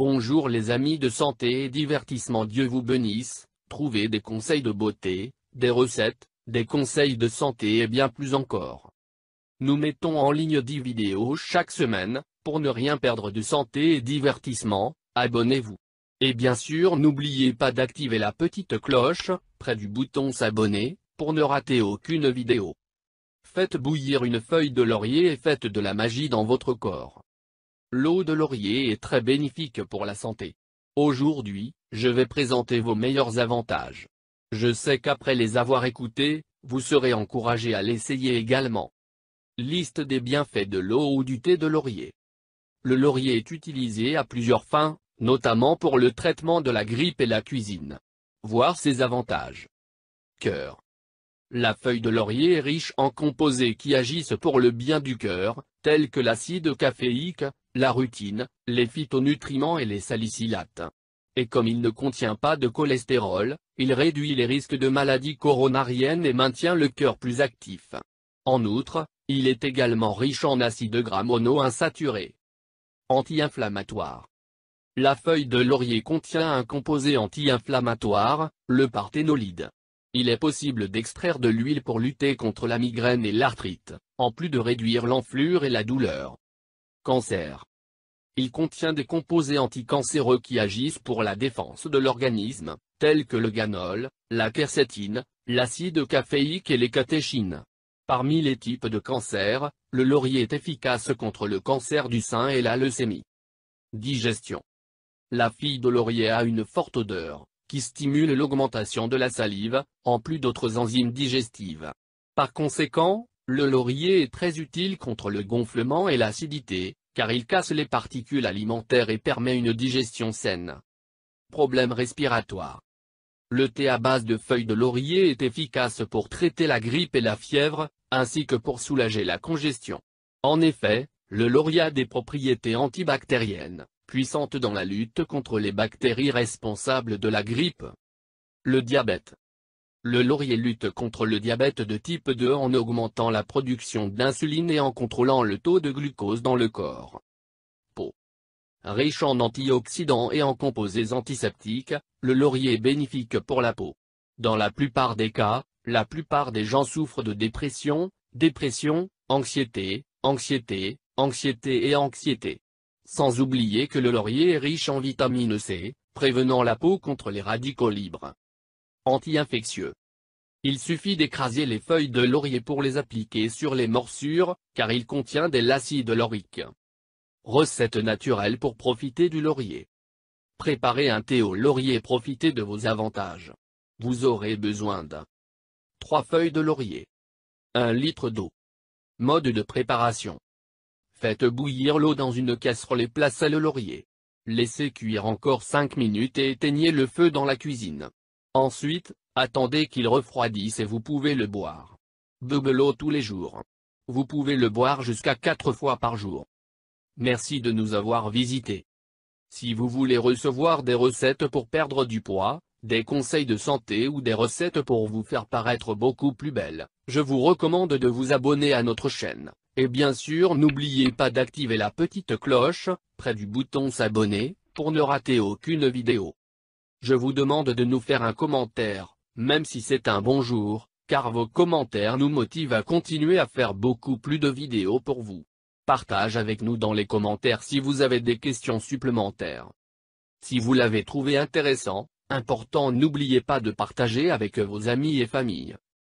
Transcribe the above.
Bonjour les amis de santé et divertissement, Dieu vous bénisse. Trouvez des conseils de beauté, des recettes, des conseils de santé et bien plus encore. Nous mettons en ligne 10 vidéos chaque semaine. Pour ne rien perdre de santé et divertissement, abonnez-vous. Et bien sûr n'oubliez pas d'activer la petite cloche, près du bouton s'abonner, pour ne rater aucune vidéo. Faites bouillir une feuille de laurier et faites de la magie dans votre corps. L'eau de laurier est très bénéfique pour la santé. Aujourd'hui, je vais présenter vos meilleurs avantages. Je sais qu'après les avoir écoutés, vous serez encouragé à l'essayer également. Liste des bienfaits de l'eau ou du thé de laurier. Le laurier est utilisé à plusieurs fins, notamment pour le traitement de la grippe et la cuisine. Voir ses avantages. Cœur. La feuille de laurier est riche en composés qui agissent pour le bien du cœur, tels que l'acide caféique, la rutine, les phytonutriments et les salicylates. Et comme il ne contient pas de cholestérol, il réduit les risques de maladies coronariennes et maintient le cœur plus actif. En outre, il est également riche en acides gras monoinsaturés. Anti-inflammatoire. La feuille de laurier contient un composé anti-inflammatoire, le parthénolide. Il est possible d'extraire de l'huile pour lutter contre la migraine et l'arthrite, en plus de réduire l'enflure et la douleur. Cancer. Il contient des composés anticancéreux qui agissent pour la défense de l'organisme, tels que le ganol, la quercétine, l'acide caféique et les catéchines. Parmi les types de cancer, le laurier est efficace contre le cancer du sein et la leucémie. Digestion. La feuille de laurier a une forte odeur, qui stimule l'augmentation de la salive, en plus d'autres enzymes digestives. Par conséquent, le laurier est très utile contre le gonflement et l'acidité, car il casse les particules alimentaires et permet une digestion saine. Problèmes respiratoires. Le thé à base de feuilles de laurier est efficace pour traiter la grippe et la fièvre, ainsi que pour soulager la congestion. En effet, le laurier a des propriétés antibactériennes, puissantes dans la lutte contre les bactéries responsables de la grippe. Le diabète. Le laurier lutte contre le diabète de type 2 en augmentant la production d'insuline et en contrôlant le taux de glucose dans le corps. Peau. Riche en antioxydants et en composés antiseptiques, le laurier est bénéfique pour la peau. Dans la plupart des cas, la plupart des gens souffrent de dépression, anxiété, et anxiété. Sans oublier que le laurier est riche en vitamine C, prévenant la peau contre les radicaux libres. Anti-infectieux. Il suffit d'écraser les feuilles de laurier pour les appliquer sur les morsures, car il contient de l'acide laurique. Recette naturelle pour profiter du laurier. Préparez un thé au laurier et profitez de vos avantages. Vous aurez besoin de 3 feuilles de laurier. 1 litre d'eau. Mode de préparation. Faites bouillir l'eau dans une casserole et placez le laurier. Laissez cuire encore 5 minutes et éteignez le feu dans la cuisine. Ensuite, attendez qu'il refroidisse et vous pouvez le boire. Buvez l'eau tous les jours. Vous pouvez le boire jusqu'à 4 fois par jour. Merci de nous avoir visités. Si vous voulez recevoir des recettes pour perdre du poids, des conseils de santé ou des recettes pour vous faire paraître beaucoup plus belle, je vous recommande de vous abonner à notre chaîne. Et bien sûr n'oubliez pas d'activer la petite cloche, près du bouton s'abonner, pour ne rater aucune vidéo. Je vous demande de nous faire un commentaire, même si c'est un bonjour, car vos commentaires nous motivent à continuer à faire beaucoup plus de vidéos pour vous. Partage avec nous dans les commentaires si vous avez des questions supplémentaires. Si vous l'avez trouvé intéressant, important, n'oubliez pas de partager avec vos amis et familles.